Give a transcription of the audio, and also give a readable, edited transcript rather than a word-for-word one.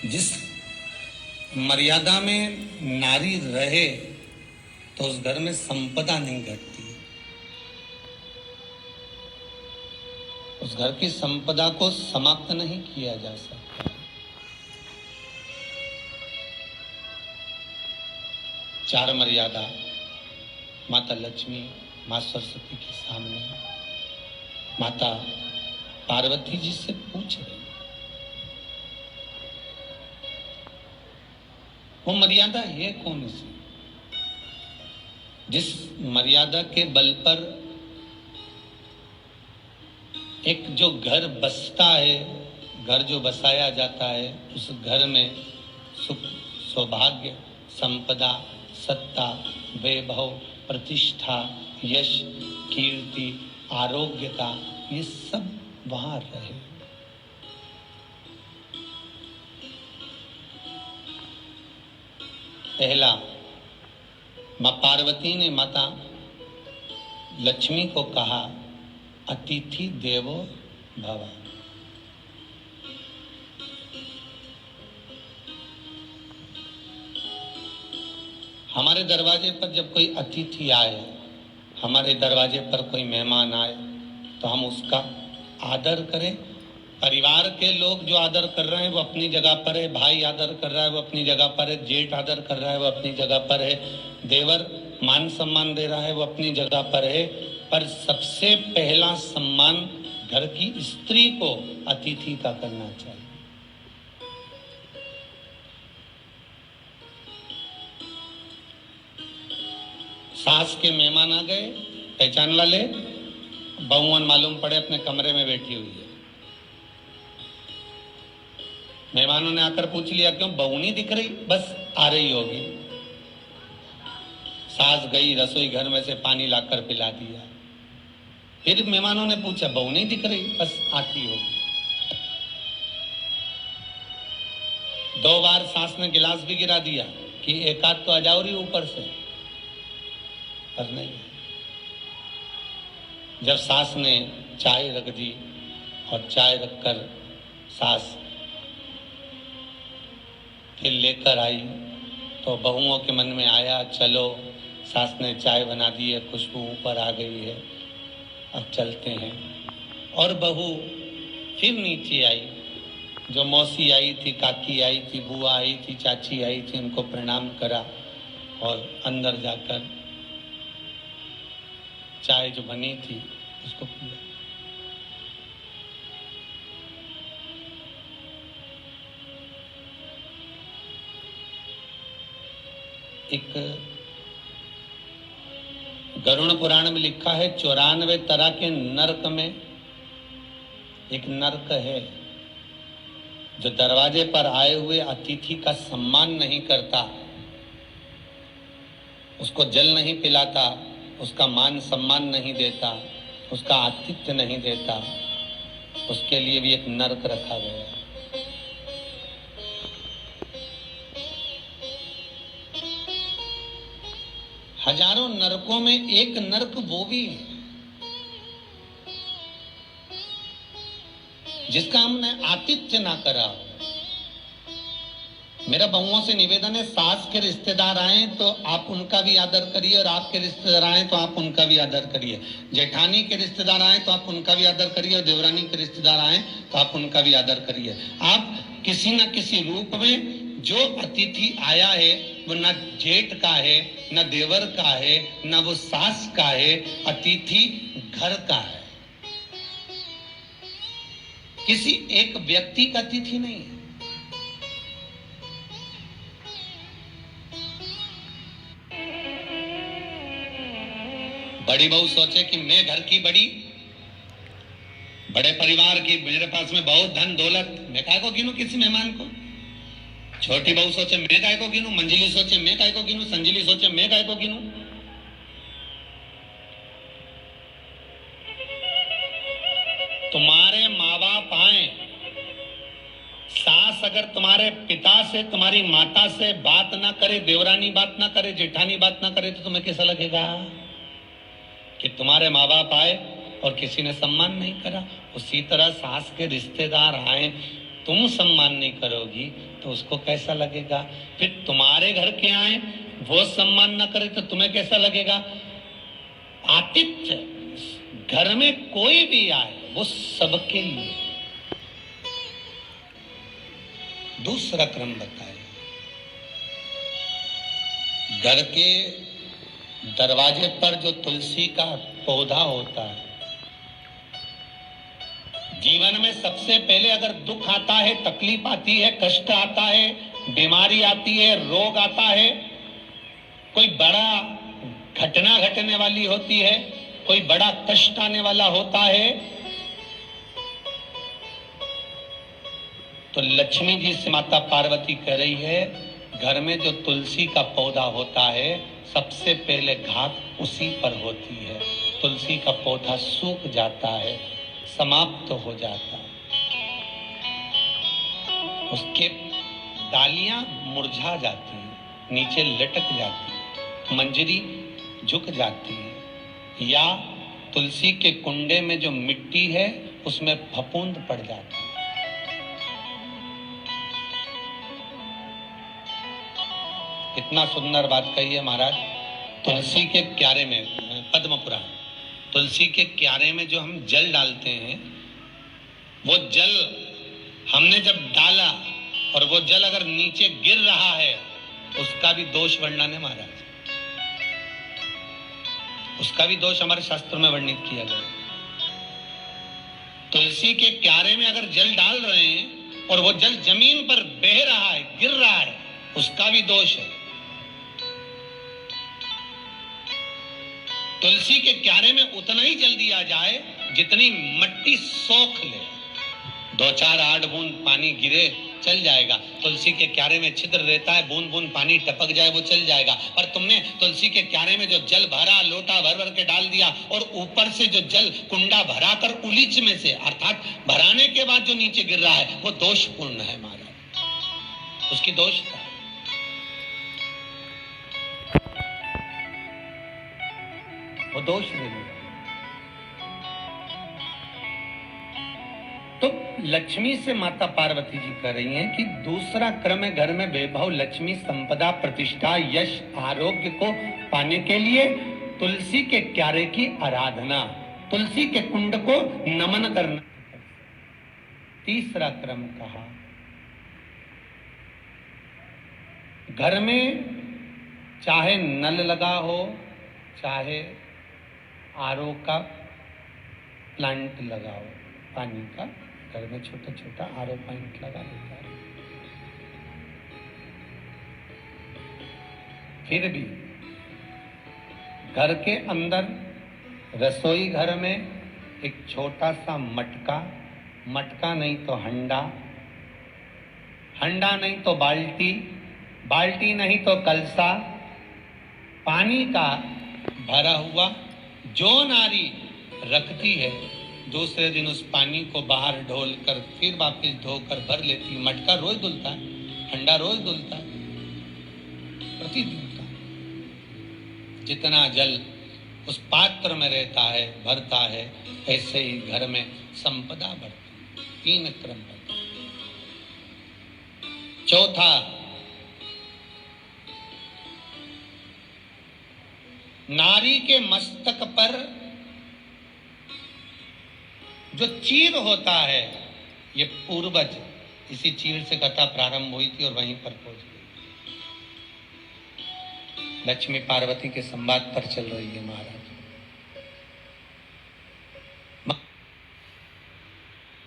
जिस मर्यादा में नारी रहे तो उस घर में संपदा नहीं घटती, उस घर की संपदा को समाप्त नहीं किया जा सकता। चार मर्यादा माता लक्ष्मी, मां सरस्वती के सामने माता पार्वती जी से पूछ रही, वो मर्यादा है कौन सी जिस मर्यादा के बल पर एक जो घर बसता है, घर जो बसाया जाता है, उस घर में सुख, सौभाग्य, संपदा, सत्ता, वैभव, प्रतिष्ठा, यश, कीर्ति, आरोग्यता, ये सब वहां रहे। पहला, मां पार्वती ने माता लक्ष्मी को कहा, अतिथि देवो भव। हमारे दरवाजे पर जब कोई अतिथि आए, हमारे दरवाजे पर कोई मेहमान आए, तो हम उसका आदर करें। परिवार के लोग जो आदर कर रहे हैं वो अपनी जगह पर है, भाई आदर कर रहा है वो अपनी जगह पर है, जेठ आदर कर रहा है वो अपनी जगह पर है, देवर मान सम्मान दे रहा है वो अपनी जगह पर है। पर सबसे पहला सम्मान घर की स्त्री को अतिथि का करना चाहिए। सास के मेहमान आ गए, पहचान वाले, बहुवन मालूम पड़े अपने कमरे में बैठी हुई है। मेहमानों ने आकर पूछ लिया, क्यों बहू नहीं दिख रही? बस आ रही होगी। सास गई, रसोई घर में से पानी लाकर पिला दिया। फिर मेहमानों ने पूछा, बहू नहीं दिख रही? बस आती होगी। 2 बार सास ने गिलास भी गिरा दिया कि एक आध तो आ जाओ रही ऊपर से, पर नहीं। जब सास ने चाय रख दी और चाय रखकर सास फिर लेकर आई, तो बहुओं के मन में आया, चलो सास ने चाय बना दी है, खुशबू ऊपर आ गई है, अब चलते हैं। और बहू फिर नीचे आई, जो मौसी आई थी, काकी आई थी, बुआ आई थी, चाची आई थी, उनको प्रणाम करा और अंदर जाकर चाय जो बनी थी उसको पिया। एक गरुड़ पुराण में लिखा है, 94 तरह के नरक में एक नरक है जो दरवाजे पर आए हुए अतिथि का सम्मान नहीं करता, उसको जल नहीं पिलाता, उसका मान सम्मान नहीं देता, उसका आतिथ्य नहीं देता, उसके लिए भी एक नरक रखा गया है। हजारों नरकों में एक नरक वो भी है जिसका हमने आतिथ्य ना करा। मेरा बहुओं से निवेदन है, सास के रिश्तेदार आए तो आप उनका भी आदर करिए, और आपके रिश्तेदार आए तो आप उनका भी आदर करिए। जेठानी के रिश्तेदार आए तो आप उनका भी आदर करिए, और देवरानी के रिश्तेदार आए तो आप उनका भी आदर करिए। आप किसी न किसी रूप में जो अतिथि आया है वो न जेठ का है, न देवर का है, न वो सास का है, अतिथि घर का है, किसी एक व्यक्ति का अतिथि नहीं है। बड़ी बहू सोचे कि मैं घर की बड़ी, बड़े परिवार की, मेरे पास में बहुत धन दौलत, मैं काहे को गिनूं किसी मेहमान को। छोटी बहू सोचे मैं काहे को गिनूं, मंजिली सोचे मैं काहे को गिनूं, संजिली सोचे मैं काहे को गिनूं। तुम्हारे माँ बाप आए, सास अगर तुम्हारे पिता से, तुम्हारी माता से बात ना करे, देवरानी बात ना करे, जेठानी बात ना करे, तो तुम्हें कैसा लगेगा कि तुम्हारे माँ बाप आए और किसी ने सम्मान नहीं करा। उसी तरह सास के रिश्तेदार आए तुम सम्मान नहीं करोगी तो उसको कैसा लगेगा? फिर तुम्हारे घर के आए, वो सम्मान न करे तो तुम्हें कैसा लगेगा? आतिथ्य, घर में कोई भी आए वो सबके लिए। दूसरा क्रम बताया, घर के दरवाजे पर जो तुलसी का पौधा होता है, जीवन में सबसे पहले अगर दुख आता है, तकलीफ आती है, कष्ट आता है, बीमारी आती है, रोग आता है, कोई बड़ा घटना घटने वाली होती है, कोई बड़ा कष्ट आने वाला होता है, तो लक्ष्मी जी से माता पार्वती कह रही है, घर में जो तुलसी का पौधा होता है सबसे पहले घात उसी पर होती है। तुलसी का पौधा सूख जाता है, समाप्त हो जाता है, उसके डालियां मुरझा जाती हैं, नीचे लटक जाती है, मंजरी झुक जाती है, या तुलसी के कुंडे में जो मिट्टी है उसमें फफूंद पड़ जाती है। कितना सुंदर बात कही है महाराज। तुलसी के क्यारे में, पद्म पुराण, तुलसी के क्यारे में जो हम जल डालते हैं, वो जल हमने जब डाला और वो जल अगर नीचे गिर रहा है, उसका भी दोष वर्णन है महाराज, उसका भी दोष हमारे शास्त्र में वर्णित किया गया। तुलसी के क्यारे में अगर जल डाल रहे हैं और वो जल जमीन पर बह रहा है, गिर रहा है, उसका भी दोष है। तुलसी के क्यारे में उतना ही जल दिया जाए जितनी मट्टी सोख ले, 2-4 8 बूंद पानी गिरे चल जाएगा। तुलसी के क्यारे में छिद्र रहता है, बूंद बूंद पानी टपक जाए वो चल जाएगा। पर तुमने तुलसी के क्यारे में जो जल भरा, लोटा भर भर के डाल दिया, और ऊपर से जो जल कुंडा भरा कर उलीच में से, अर्थात भराने के बाद जो नीचे गिर रहा है, वो दोषपूर्ण है महाराज, उसकी दोष था। वो दोष देने, तो लक्ष्मी से माता पार्वती जी कह रही हैं कि दूसरा क्रम है घर में वैभव, लक्ष्मी, संपदा, प्रतिष्ठा, यश, आरोग्य को पाने के लिए तुलसी के क्यारे की आराधना, तुलसी के कुंड को नमन करना। तीसरा क्रम कहा, घर में चाहे नल लगा हो, चाहे आरओ का प्लांट लगाओ, पानी का, घर में छोटा छोटा आरओ प्लांट लगा लेता है, फिर भी घर के अंदर रसोई घर में एक छोटा सा मटका, मटका नहीं तो हंडा, हंडा नहीं तो बाल्टी, बाल्टी नहीं तो कलसा, पानी का भरा हुआ जो नारी रखती है, दूसरे दिन उस पानी को बाहर ढोल कर फिर वापस धोकर भर लेती। मटका रोज धुलता है, हंडा रोज धुलता है, प्रतिदिन धुलता है। जितना जल उस पात्र में रहता है, भरता है, ऐसे ही घर में संपदा बढ़ती। 3 क्रम बढ़ता। चौथा, नारी के मस्तक पर जो चीर होता है, ये पूर्वज, इसी चीर से कथा प्रारंभ हुई थी और वहीं पर पहुंच गई। लक्ष्मी पार्वती के संवाद पर चल रही है महाराज।